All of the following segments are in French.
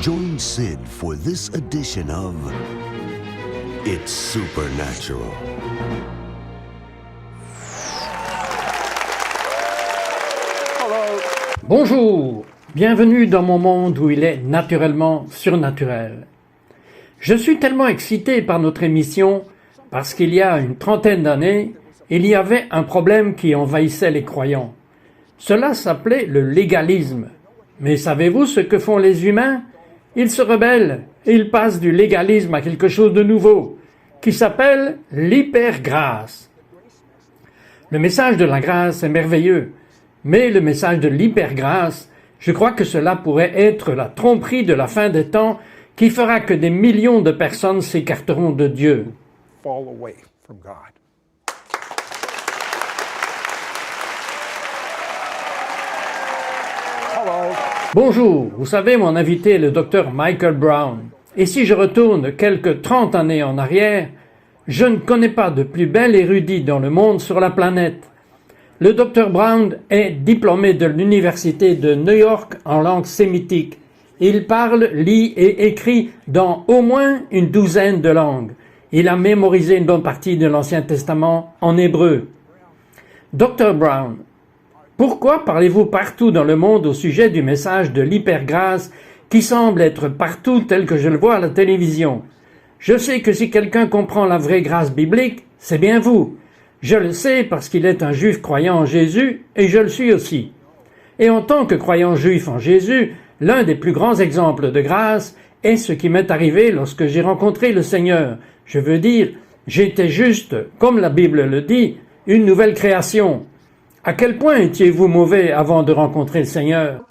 Join Sid for this edition of It's Supernatural. Bonjour, bienvenue dans mon monde où il est naturellement surnaturel. Je suis tellement excité par notre émission parce qu'il y a une trentaine d'années, il y avait un problème qui envahissait les croyants. Cela s'appelait le légalisme. Mais savez-vous ce que font les humains? Ils se rebellent et ils passent du légalisme à quelque chose de nouveau, qui s'appelle l'hypergrâce. Le message de la grâce est merveilleux, mais le message de l'hypergrâce, je crois que cela pourrait être la tromperie de la fin des temps qui fera que des millions de personnes s'écarteront de Dieu. Fall away from God. Bonjour, vous savez, mon invité est le docteur Michael Brown. Et si je retourne quelques 30 années en arrière, je ne connais pas de plus bel érudit dans le monde sur la planète. Le docteur Brown est diplômé de l'université de New York en langue sémitique. Il parle, lit et écrit dans au moins une douzaine de langues. Il a mémorisé une bonne partie de l'Ancien Testament en hébreu. Dr. Brown, pourquoi parlez-vous partout dans le monde au sujet du message de l'hypergrâce qui semble être partout tel que je le vois à la télévision? Je sais que si quelqu'un comprend la vraie grâce biblique, c'est bien vous. Je le sais parce qu'il est un juif croyant en Jésus et je le suis aussi. Et en tant que croyant juif en Jésus, l'un des plus grands exemples de grâce est ce qui m'est arrivé lorsque j'ai rencontré le Seigneur. Je veux dire, j'étais juste, comme la Bible le dit, une nouvelle création. À quel point étiez-vous mauvais avant de rencontrer le Seigneur?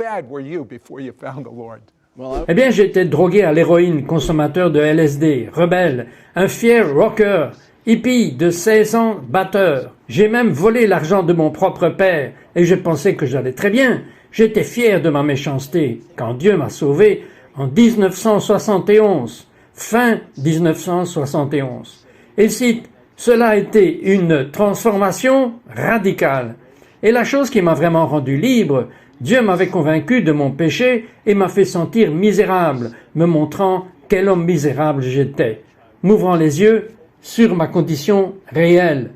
Eh bien, j'étais drogué à l'héroïne, consommateur de LSD, rebelle, un fier rocker, hippie de 16 ans, batteur. J'ai même volé l'argent de mon propre père et je pensais que j'allais très bien. J'étais fier de ma méchanceté quand Dieu m'a sauvé en 1971, fin 1971. Et cite, cela a été une transformation radicale. Et la chose qui m'a vraiment rendu libre, Dieu m'avait convaincu de mon péché et m'a fait sentir misérable, me montrant quel homme misérable j'étais, m'ouvrant les yeux sur ma condition réelle.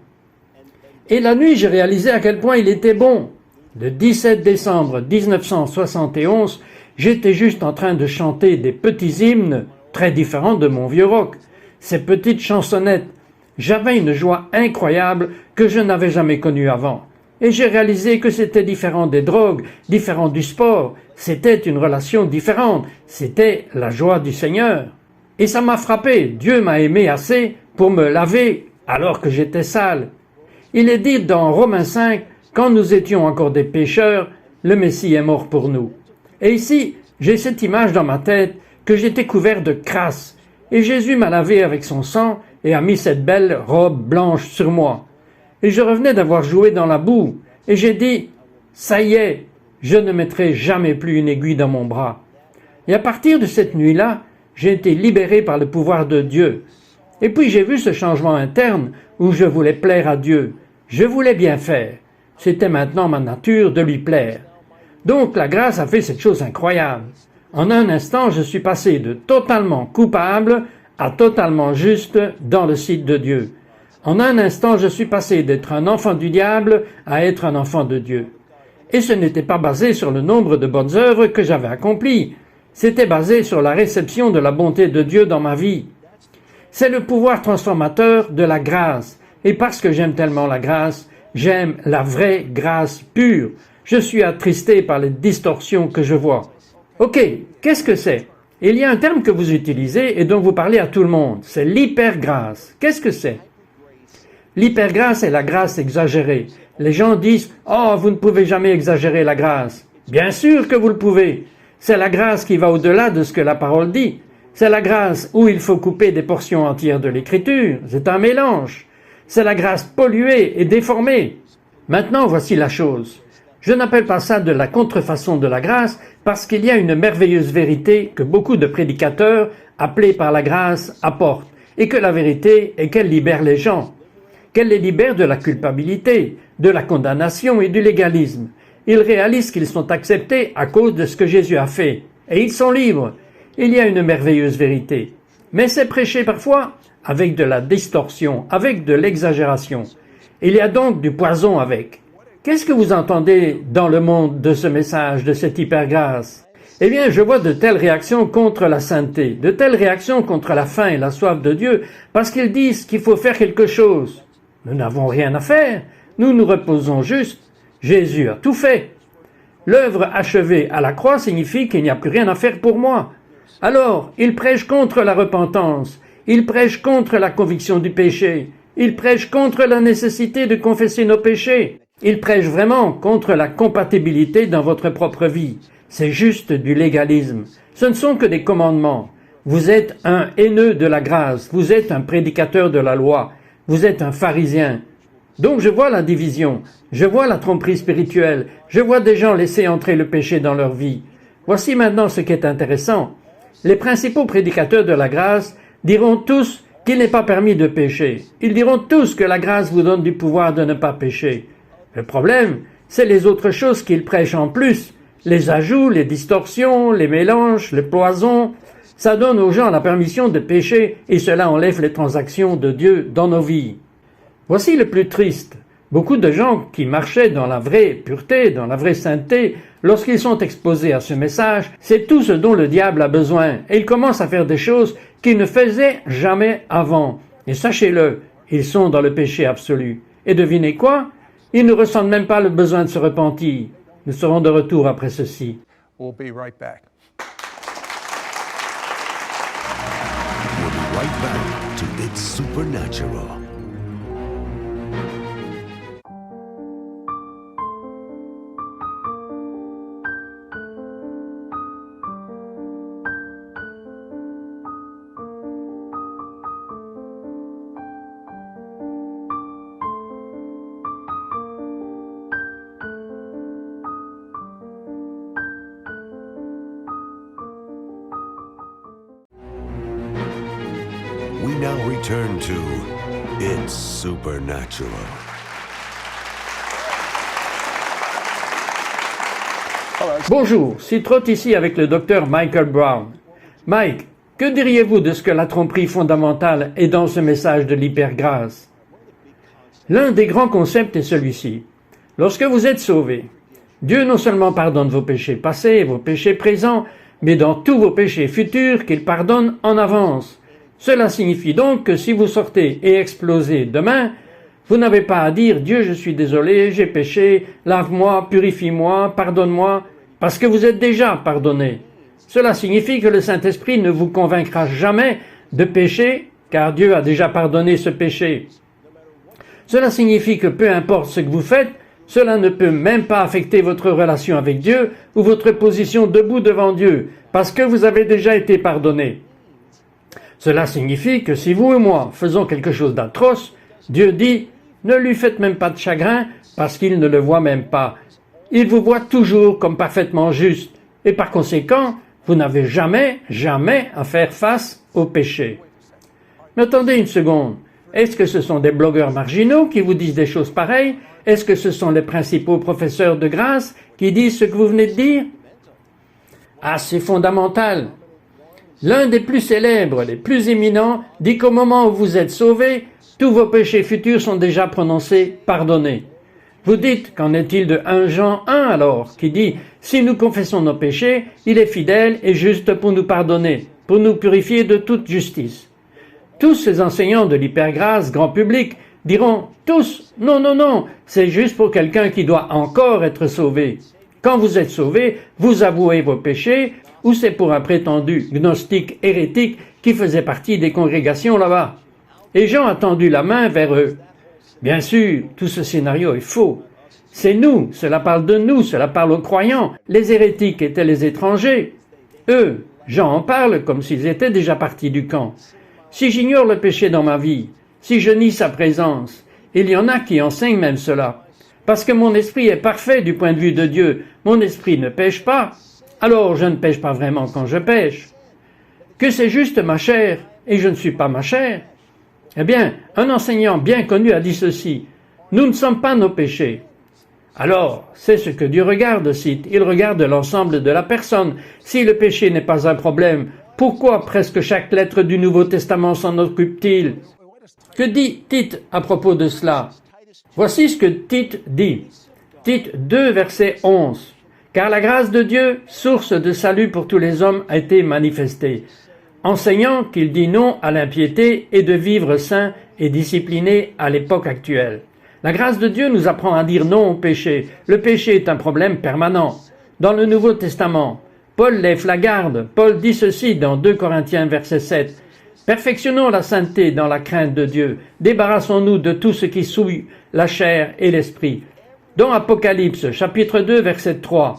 Et la nuit, j'ai réalisé à quel point il était bon. Le 17 décembre 1971, j'étais juste en train de chanter des petits hymnes très différents de mon vieux rock, ces petites chansonnettes. J'avais une joie incroyable que je n'avais jamais connue avant. Et j'ai réalisé que c'était différent des drogues, différent du sport. C'était une relation différente. C'était la joie du Seigneur. Et ça m'a frappé. Dieu m'a aimé assez pour me laver alors que j'étais sale. Il est dit dans Romains 5, quand nous étions encore des pécheurs, le Messie est mort pour nous. Et ici, j'ai cette image dans ma tête que j'étais couvert de crasse. Et Jésus m'a lavé avec son sang et a mis cette belle robe blanche sur moi. Et je revenais d'avoir joué dans la boue, et j'ai dit, ça y est, je ne mettrai jamais plus une aiguille dans mon bras. Et à partir de cette nuit-là, j'ai été libéré par le pouvoir de Dieu. Et puis j'ai vu ce changement interne où je voulais plaire à Dieu. Je voulais bien faire. C'était maintenant ma nature de lui plaire. Donc la grâce a fait cette chose incroyable. En un instant, je suis passé de totalement coupable à totalement juste dans le site de Dieu. En un instant, je suis passé d'être un enfant du diable à être un enfant de Dieu. Et ce n'était pas basé sur le nombre de bonnes œuvres que j'avais accomplies. C'était basé sur la réception de la bonté de Dieu dans ma vie. C'est le pouvoir transformateur de la grâce. Et parce que j'aime tellement la grâce, j'aime la vraie grâce pure. Je suis attristé par les distorsions que je vois. Ok, qu'est-ce que c'est? Il y a un terme que vous utilisez et dont vous parlez à tout le monde. C'est l'hypergrâce. Qu'est-ce que c'est? L'hypergrâce est la grâce exagérée. Les gens disent « Oh, vous ne pouvez jamais exagérer la grâce ». Bien sûr que vous le pouvez. C'est la grâce qui va au-delà de ce que la parole dit. C'est la grâce où il faut couper des portions entières de l'Écriture. C'est un mélange. C'est la grâce polluée et déformée. Maintenant, voici la chose. Je n'appelle pas ça de la contrefaçon de la grâce parce qu'il y a une merveilleuse vérité que beaucoup de prédicateurs, appelés par la grâce, apportent. Et que la vérité est qu'elle libère les gens. Qu'elle les libère de la culpabilité, de la condamnation et du légalisme. Ils réalisent qu'ils sont acceptés à cause de ce que Jésus a fait. Et ils sont libres. il y a une merveilleuse vérité. Mais c'est prêché parfois avec de la distorsion, avec de l'exagération. Il y a donc du poison avec. Qu'est-ce que vous entendez dans le monde de ce message, de cette hypergrâce? Eh bien, je vois de telles réactions contre la sainteté, de telles réactions contre la faim et la soif de Dieu, parce qu'ils disent qu'il faut faire quelque chose. Nous n'avons rien à faire, nous nous reposons juste. Jésus a tout fait. L'œuvre achevée à la croix signifie qu'il n'y a plus rien à faire pour moi. Alors, ils prêchent contre la repentance, ils prêchent contre la conviction du péché, ils prêchent contre la nécessité de confesser nos péchés, ils prêchent vraiment contre la compatibilité dans votre propre vie. C'est juste du légalisme. Ce ne sont que des commandements. Vous êtes un haineux de la grâce, vous êtes un prédicateur de la loi, vous êtes un pharisien. Donc je vois la division, je vois la tromperie spirituelle, je vois des gens laisser entrer le péché dans leur vie. Voici maintenant ce qui est intéressant. Les principaux prédicateurs de la grâce diront tous qu'il n'est pas permis de pécher. Ils diront tous que la grâce vous donne du pouvoir de ne pas pécher. Le problème, c'est les autres choses qu'ils prêchent en plus. Les ajouts, les distorsions, les mélanges, le poison, ça donne aux gens la permission de pécher et cela enlève les transactions de Dieu dans nos vies. Voici le plus triste. Beaucoup de gens qui marchaient dans la vraie pureté, dans la vraie sainteté, lorsqu'ils sont exposés à ce message, c'est tout ce dont le diable a besoin et ils commencent à faire des choses qu'ils ne faisaient jamais avant. Et sachez-le, ils sont dans le péché absolu. Et devinez quoi? Ils ne ressentent même pas le besoin de se repentir. Nous serons de retour après ceci. We'll be right back. We'll be right back to It's Supernatural. We now return to It's Supernatural. Bonjour, c'est Trott ici avec le docteur Michael Brown. Mike, que diriez-vous de ce que la tromperie fondamentale est dans ce message de l'hypergrâce? L'un des grands concepts est celui-ci. Lorsque vous êtes sauvé, Dieu non seulement pardonne vos péchés passés, vos péchés présents, mais dans tous vos péchés futurs qu'il pardonne en avance. Cela signifie donc que si vous sortez et explosez demain, vous n'avez pas à dire « Dieu, je suis désolé, j'ai péché, lave-moi, purifie-moi, pardonne-moi », parce que vous êtes déjà pardonné. Cela signifie que le Saint-Esprit ne vous convaincra jamais de pécher, car Dieu a déjà pardonné ce péché. Cela signifie que peu importe ce que vous faites, cela ne peut même pas affecter votre relation avec Dieu ou votre position debout devant Dieu, parce que vous avez déjà été pardonné. Cela signifie que si vous et moi faisons quelque chose d'atroce, Dieu dit « Ne lui faites même pas de chagrin parce qu'il ne le voit même pas. Il vous voit toujours comme parfaitement juste et par conséquent, vous n'avez jamais à faire face au péché. » Mais attendez une seconde. Est-ce que ce sont des blogueurs marginaux qui vous disent des choses pareilles? Est-ce que ce sont les principaux professeurs de grâce qui disent ce que vous venez de dire? Ah, c'est fondamental. L'un des plus célèbres, les plus éminents, dit qu'au moment où vous êtes sauvés, tous vos péchés futurs sont déjà prononcés, pardonnés. Vous dites, qu'en est-il de 1 Jean 1 alors, qui dit « Si nous confessons nos péchés, il est fidèle et juste pour nous pardonner, pour nous purifier de toute justice. » Tous ces enseignants de l'hypergrâce, grand public, diront tous « Non, non, non, c'est juste pour quelqu'un qui doit encore être sauvé. » Quand vous êtes sauvé, vous avouez vos péchés, ou c'est pour un prétendu gnostique hérétique qui faisait partie des congrégations là-bas. Et Jean a tendu la main vers eux. Bien sûr, tout ce scénario est faux. C'est nous, cela parle de nous, cela parle aux croyants. Les hérétiques étaient les étrangers. Eux, Jean en parle comme s'ils étaient déjà partis du camp. Si j'ignore le péché dans ma vie, si je nie sa présence, il y en a qui enseignent même cela. Parce que mon esprit est parfait du point de vue de Dieu, mon esprit ne pêche pas, alors je ne pêche pas vraiment quand je pêche. Que c'est juste ma chair, et je ne suis pas ma chair. Eh bien, un enseignant bien connu a dit ceci, « Nous ne sommes pas nos péchés. » Alors, c'est ce que Dieu regarde, cite. Il regarde l'ensemble de la personne. Si le péché n'est pas un problème, Pourquoi presque chaque lettre du Nouveau Testament s'en occupe-t-il? Que dit Tite à propos de cela? Voici ce que Tite dit. Tite 2, verset 11. Car la grâce de Dieu, source de salut pour tous les hommes, a été manifestée, enseignant qu'il dit non à l'impiété et de vivre saint et discipliné à l'époque actuelle. La grâce de Dieu nous apprend à dire non au péché. Le péché est un problème permanent. Dans le Nouveau Testament, Paul lève la garde. Paul dit ceci dans 2 Corinthiens verset 7. Perfectionnons la sainteté dans la crainte de Dieu. Débarrassons-nous de tout ce qui souille la chair et l'esprit. Dans Apocalypse, chapitre 2, verset 3,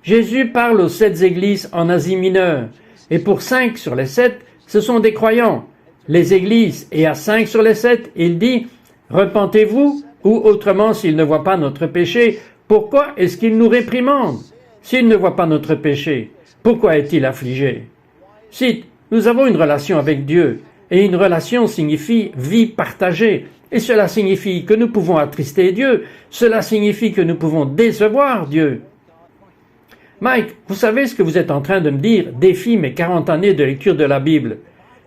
Jésus parle aux 7 églises en Asie mineure. Et pour 5 sur les 7, ce sont des croyants. Les églises, et à 5 sur les 7, il dit « Repentez-vous » ou autrement, s'il ne voit pas notre péché, pourquoi est-ce qu'il nous réprimande? S'il ne voit pas notre péché, pourquoi est-il affligé? Cite, nous avons une relation avec Dieu, et une relation signifie vie partagée, et cela signifie que nous pouvons attrister Dieu, cela signifie que nous pouvons décevoir Dieu. Mike, vous savez ce que vous êtes en train de me dire, défie mes 40 années de lecture de la Bible.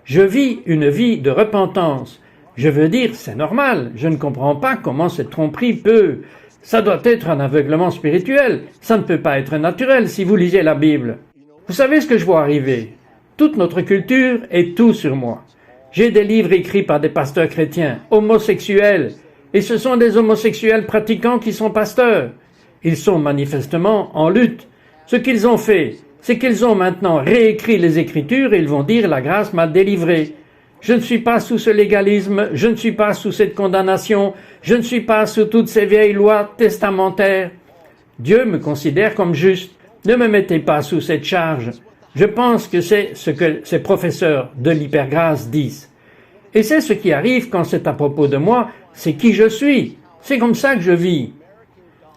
Je vis une vie de repentance. Je veux dire, c'est normal, je ne comprends pas comment cette tromperie peut... Ça doit être un aveuglement spirituel, ça ne peut pas être naturel si vous lisez la Bible. Vous savez ce que je vois arriver? Toute notre culture est tout sur moi. J'ai des livres écrits par des pasteurs chrétiens, homosexuels, et ce sont des homosexuels pratiquants qui sont pasteurs. Ils sont manifestement en lutte. Ce qu'ils ont fait, c'est qu'ils ont maintenant réécrit les Écritures et ils vont dire « la grâce m'a délivré ». Je ne suis pas sous ce légalisme, je ne suis pas sous cette condamnation, je ne suis pas sous toutes ces vieilles lois testamentaires. Dieu me considère comme juste. Ne me mettez pas sous cette charge. Je pense que c'est ce que ces professeurs de l'hypergrâce disent. Et c'est ce qui arrive quand c'est à propos de moi, c'est qui je suis. C'est comme ça que je vis.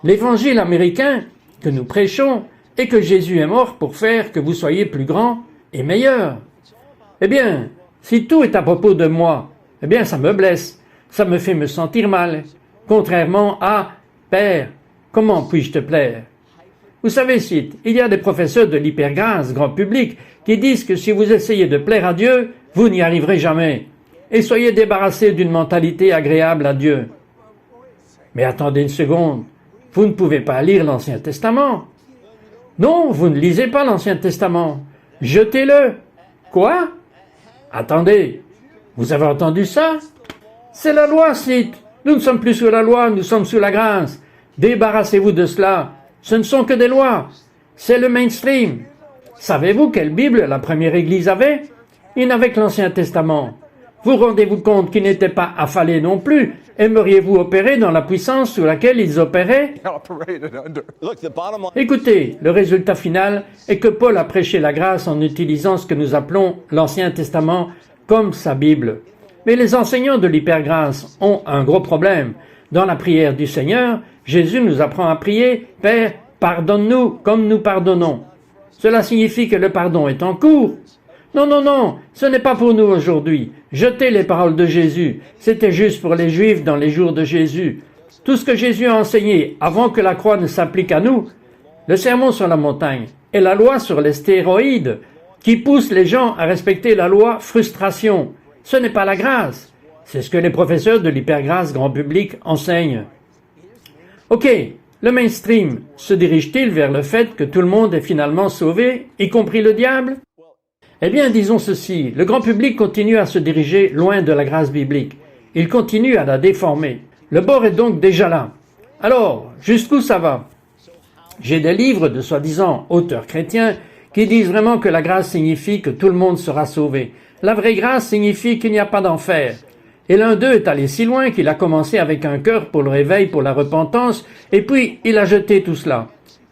L'évangile américain que nous prêchons est que Jésus est mort pour faire que vous soyez plus grand et meilleur. Eh bien, si tout est à propos de moi, eh bien ça me blesse, ça me fait me sentir mal, contrairement à « Père, comment puis-je te plaire ?» Vous savez, Cite, il y a des professeurs de l'hypergrâce grand public qui disent que si vous essayez de plaire à Dieu, vous n'y arriverez jamais, et soyez débarrassés d'une mentalité agréable à Dieu. Mais attendez une seconde, vous ne pouvez pas lire l'Ancien Testament. Non, vous ne lisez pas l'Ancien Testament. Jetez-le. Quoi? Attendez, vous avez entendu ça? C'est la loi, Cite. Nous ne sommes plus sous la loi, nous sommes sous la grâce. Débarrassez-vous de cela. Ce ne sont que des lois. C'est le mainstream. Savez-vous quelle Bible la première Église avait? Il n'avait que l'Ancien Testament. Vous rendez-vous compte qu'ils n'étaient pas affalés non plus? Aimeriez-vous opérer dans la puissance sous laquelle ils opéraient? Écoutez, le résultat final est que Paul a prêché la grâce en utilisant ce que nous appelons l'Ancien Testament comme sa Bible. Mais les enseignants de l'hypergrâce ont un gros problème. Dans la prière du Seigneur, Jésus nous apprend à prier « Père, pardonne-nous comme nous pardonnons ». Cela signifie que le pardon est en cours. Non, non, non, ce n'est pas pour nous aujourd'hui. Jetez les paroles de Jésus. C'était juste pour les Juifs dans les jours de Jésus. Tout ce que Jésus a enseigné avant que la croix ne s'applique à nous, le sermon sur la montagne et la loi sur les stéroïdes qui poussent les gens à respecter la loi frustration. Ce n'est pas la grâce. C'est ce que les professeurs de l'hypergrâce grand public enseignent. Ok, le mainstream se dirige-t-il vers le fait que tout le monde est finalement sauvé, y compris le diable? Eh bien, disons ceci, le grand public continue à se diriger loin de la grâce biblique. Il continue à la déformer. Le bord est donc déjà là. Alors, jusqu'où ça va? J'ai des livres de soi-disant auteurs chrétiens qui disent vraiment que la grâce signifie que tout le monde sera sauvé. La vraie grâce signifie qu'il n'y a pas d'enfer. Et l'un d'eux est allé si loin qu'il a commencé avec un cœur pour le réveil, pour la repentance, et puis il a jeté tout cela.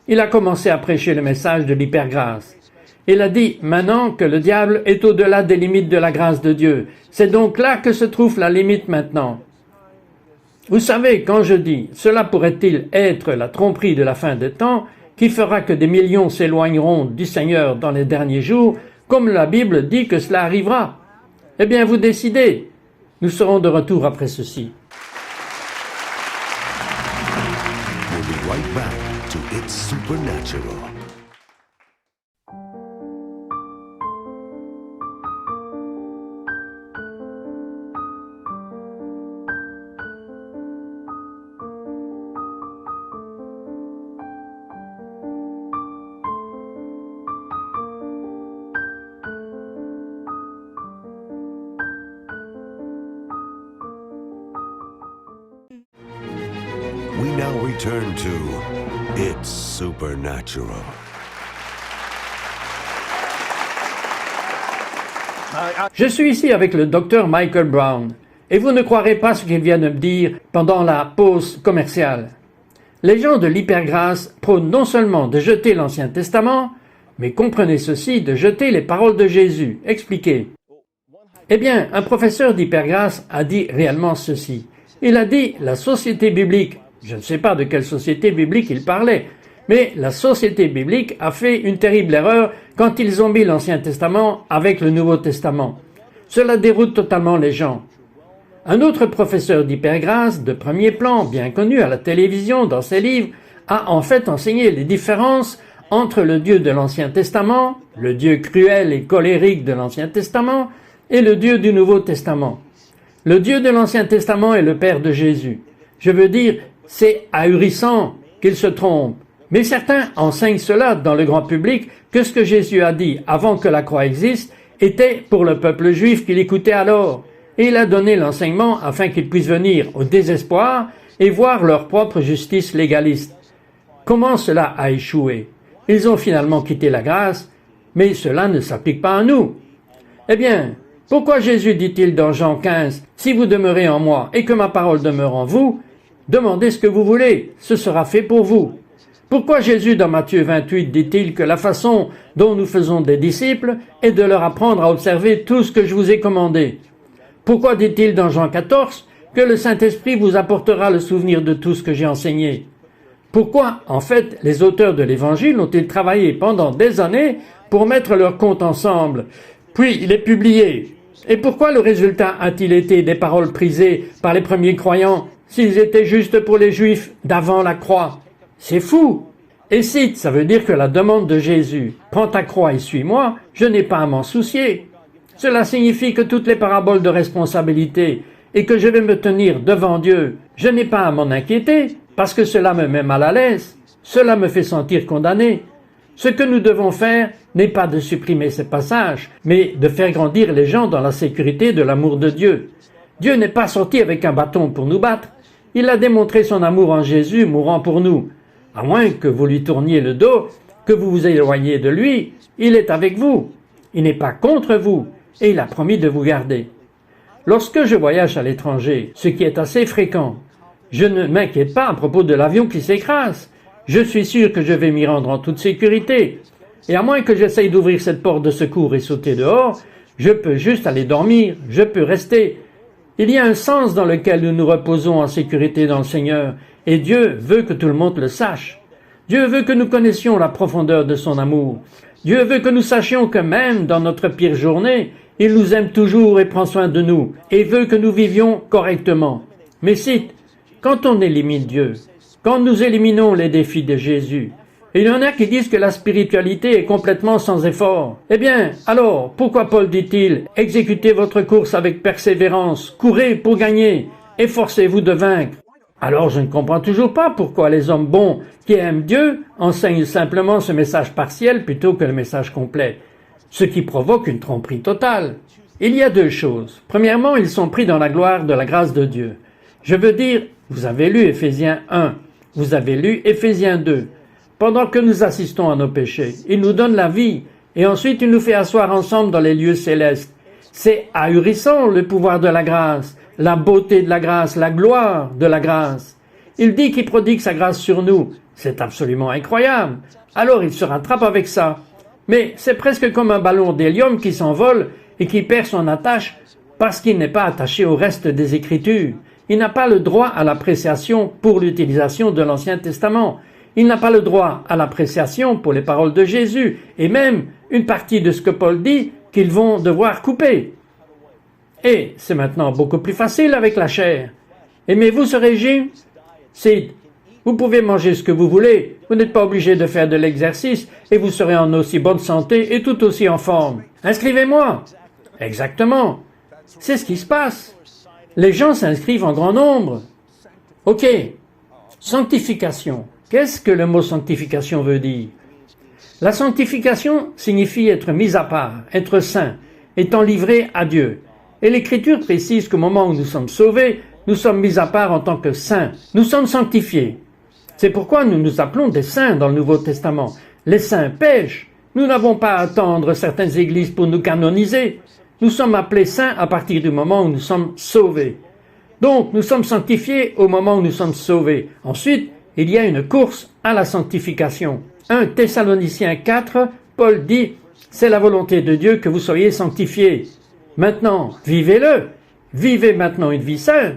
Il a commencé à prêcher le message de l'hypergrâce. Il a dit maintenant que le diable est au-delà des limites de la grâce de Dieu. C'est donc là que se trouve la limite maintenant. Vous savez, quand je dis « cela pourrait-il être la tromperie de la fin des temps qui fera que des millions s'éloigneront du Seigneur dans les derniers jours, comme la Bible dit que cela arrivera ?» Eh bien, vous décidez. Nous serons de retour après ceci. We'll be right back to It's Supernatural. return to It's Supernatural. Je suis ici avec le docteur Michael Brown, et vous ne croirez pas ce qu'il vient de me dire pendant la pause commerciale. Les gens de l'hypergrâce prônent non seulement de jeter l'Ancien Testament, mais comprenez ceci, de jeter les paroles de Jésus. Expliquez. Eh bien, un professeur d'hypergrâce a dit réellement ceci. Il a dit la société biblique, je ne sais pas de quelle société biblique il parlait, mais la société biblique a fait une terrible erreur quand ils ont mis l'Ancien Testament avec le Nouveau Testament. Cela déroute totalement les gens. Un autre professeur d'hypergrâce de premier plan, bien connu à la télévision dans ses livres, a en fait enseigné les différences entre le Dieu de l'Ancien Testament, le Dieu cruel et colérique de l'Ancien Testament, et le Dieu du Nouveau Testament. Le Dieu de l'Ancien Testament est le Père de Jésus. Je veux dire, c'est ahurissant qu'il se trompe. Mais certains enseignent cela dans le grand public, que ce que Jésus a dit avant que la croix existe était pour le peuple juif qui l'écoutait alors. Et il a donné l'enseignement afin qu'ils puissent venir au désespoir et voir leur propre justice légaliste. Comment cela a échoué? Ils ont finalement quitté la grâce, mais cela ne s'applique pas à nous. Eh bien, pourquoi Jésus dit-il dans Jean 15, « Si vous demeurez en moi et que ma parole demeure en vous, demandez ce que vous voulez, ce sera fait pour vous. » Pourquoi Jésus dans Matthieu 28 dit-il que la façon dont nous faisons des disciples est de leur apprendre à observer tout ce que je vous ai commandé? Pourquoi dit-il dans Jean 14 que le Saint-Esprit vous apportera le souvenir de tout ce que j'ai enseigné? Pourquoi, en fait, les auteurs de l'Évangile ont-ils travaillé pendant des années pour mettre leurs comptes ensemble, puis les publier? Et pourquoi le résultat a-t-il été des paroles prisées par les premiers croyants s'ils étaient juste pour les Juifs d'avant la croix? C'est fou! Et si ça veut dire que la demande de Jésus « Prends ta croix et suis-moi », je n'ai pas à m'en soucier. Cela signifie que toutes les paraboles de responsabilité et que je vais me tenir devant Dieu, je n'ai pas à m'en inquiéter, parce que cela me met mal à l'aise, cela me fait sentir condamné. Ce que nous devons faire n'est pas de supprimer ces passages, mais de faire grandir les gens dans la sécurité de l'amour de Dieu. Dieu n'est pas sorti avec un bâton pour nous battre, il a démontré son amour en Jésus mourant pour nous. À moins que vous lui tourniez le dos, que vous vous éloigniez de lui, il est avec vous. Il n'est pas contre vous, et il a promis de vous garder. Lorsque je voyage à l'étranger, ce qui est assez fréquent, je ne m'inquiète pas à propos de l'avion qui s'écrase. Je suis sûr que je vais m'y rendre en toute sécurité. Et à moins que j'essaye d'ouvrir cette porte de secours et sauter dehors, je peux juste aller dormir, je peux rester. Il y a un sens dans lequel nous nous reposons en sécurité dans le Seigneur, et Dieu veut que tout le monde le sache. Dieu veut que nous connaissions la profondeur de son amour. Dieu veut que nous sachions que même dans notre pire journée, il nous aime toujours et prend soin de nous, et veut que nous vivions correctement. Mais cite, quand on élimine Dieu, quand nous éliminons les défis de Jésus, il y en a qui disent que la spiritualité est complètement sans effort. Eh bien, alors, pourquoi Paul dit-il, exécutez votre course avec persévérance, courez pour gagner, efforcez-vous de vaincre? Alors je ne comprends toujours pas pourquoi les hommes bons qui aiment Dieu enseignent simplement ce message partiel plutôt que le message complet, ce qui provoque une tromperie totale. Il y a deux choses. Premièrement, ils sont pris dans la gloire de la grâce de Dieu. Je veux dire, vous avez lu Éphésiens 1, vous avez lu Éphésiens 2. Pendant que nous assistons à nos péchés, il nous donne la vie et ensuite il nous fait asseoir ensemble dans les lieux célestes. C'est ahurissant le pouvoir de la grâce, la beauté de la grâce, la gloire de la grâce. Il dit qu'il prodigue sa grâce sur nous. C'est absolument incroyable. Alors il se rattrape avec ça. Mais c'est presque comme un ballon d'hélium qui s'envole et qui perd son attache parce qu'il n'est pas attaché au reste des Écritures. Il n'a pas le droit à l'appréciation pour l'utilisation de l'Ancien Testament. Il n'a pas le droit à l'appréciation pour les paroles de Jésus et même une partie de ce que Paul dit qu'ils vont devoir couper. Et c'est maintenant beaucoup plus facile avec la chair. Aimez-vous ce régime? Sid, vous pouvez manger ce que vous voulez, vous n'êtes pas obligé de faire de l'exercice et vous serez en aussi bonne santé et tout aussi en forme. Inscrivez-moi. Exactement. C'est ce qui se passe. Les gens s'inscrivent en grand nombre. Ok. Sanctification. Qu'est-ce que le mot sanctification veut dire? La sanctification signifie être mis à part, être saint, étant livré à Dieu. Et l'Écriture précise qu'au moment où nous sommes sauvés, nous sommes mis à part en tant que saints. Nous sommes sanctifiés. C'est pourquoi nous nous appelons des saints dans le Nouveau Testament. Les saints pêchent. Nous n'avons pas à attendre certaines églises pour nous canoniser. Nous sommes appelés saints à partir du moment où nous sommes sauvés. Donc, nous sommes sanctifiés au moment où nous sommes sauvés. Ensuite, il y a une course à la sanctification. 1 Thessaloniciens 4, Paul dit « C'est la volonté de Dieu que vous soyez sanctifiés. Maintenant, vivez-le. Vivez maintenant une vie sainte.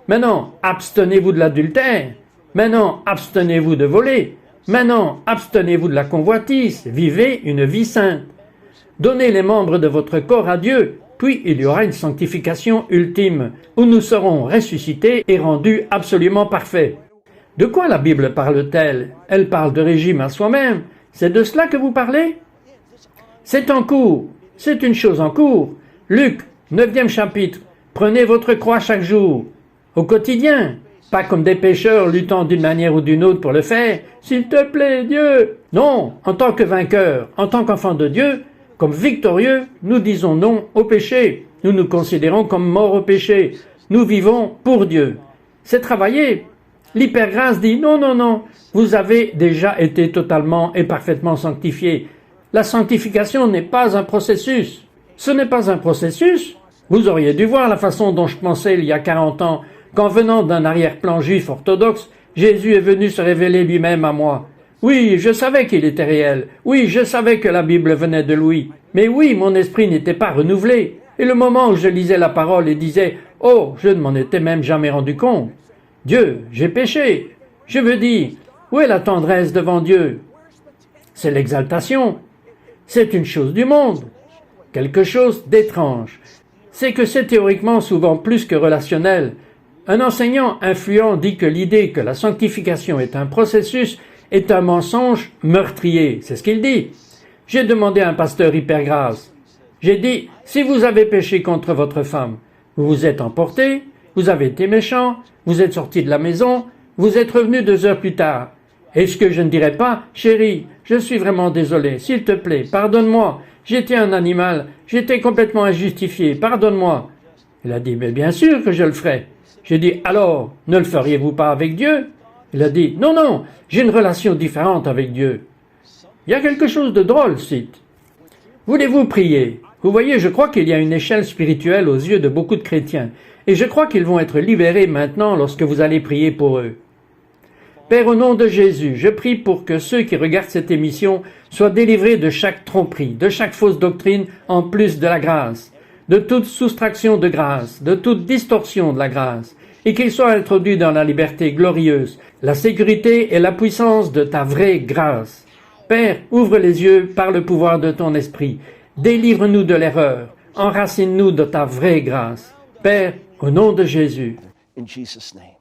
Maintenant, abstenez-vous de l'adultère. Maintenant, abstenez-vous de voler. Maintenant, abstenez-vous de la convoitise. Vivez une vie sainte. Donnez les membres de votre corps à Dieu. Puis il y aura une sanctification ultime, où nous serons ressuscités et rendus absolument parfaits. » De quoi la Bible parle-t-elle? Elle parle de régime à soi-même. C'est de cela que vous parlez? C'est en cours. C'est une chose en cours. Luc, 9e chapitre. Prenez votre croix chaque jour. Au quotidien. Pas comme des pécheurs luttant d'une manière ou d'une autre pour le faire. S'il te plaît, Dieu. Non, en tant que vainqueur, en tant qu'enfant de Dieu, comme victorieux, nous disons non au péché. Nous nous considérons comme morts au péché. Nous vivons pour Dieu. C'est travailler. L'hypergrâce dit non, non, non, vous avez déjà été totalement et parfaitement sanctifié. La sanctification n'est pas un processus. Ce n'est pas un processus. Vous auriez dû voir la façon dont je pensais il y a 40 ans, qu'en venant d'un arrière-plan juif orthodoxe, Jésus est venu se révéler lui-même à moi. Oui, je savais qu'il était réel. Oui, je savais que la Bible venait de lui. Mais oui, mon esprit n'était pas renouvelé. Et le moment où je lisais la parole et disais « Oh, je ne m'en étais même jamais rendu compte. Dieu, j'ai péché. » Je veux dire, où est la tendresse devant Dieu? C'est l'exaltation. C'est une chose du monde. Quelque chose d'étrange. C'est que c'est théoriquement souvent plus que relationnel. Un enseignant influent dit que l'idée que la sanctification est un processus est un mensonge meurtrier. C'est ce qu'il dit. J'ai demandé à un pasteur hypergrâce. J'ai dit, si vous avez péché contre votre femme, vous vous êtes emporté, vous avez été méchant, vous êtes sorti de la maison, vous êtes revenu 2 heures plus tard. Est-ce que je ne dirais pas, chérie, je suis vraiment désolé, s'il te plaît, pardonne-moi, j'étais un animal, j'étais complètement injustifié, pardonne-moi. Il a dit, mais bien sûr que je le ferai. J'ai dit, alors, ne le feriez-vous pas avec Dieu? Il a dit, non, non, j'ai une relation différente avec Dieu. Il y a quelque chose de drôle, cite. Voulez-vous prier? Vous voyez, je crois qu'il y a une échelle spirituelle aux yeux de beaucoup de chrétiens, et je crois qu'ils vont être libérés maintenant lorsque vous allez prier pour eux. Père, au nom de Jésus, je prie pour que ceux qui regardent cette émission soient délivrés de chaque tromperie, de chaque fausse doctrine, en plus de la grâce, de toute soustraction de grâce, de toute distorsion de la grâce, et qu'ils soient introduits dans la liberté glorieuse, la sécurité et la puissance de ta vraie grâce. Père, ouvre les yeux par le pouvoir de ton esprit. Délivre-nous de l'erreur. Enracine-nous de ta vraie grâce. Père, au nom de Jésus. In Jesus' name.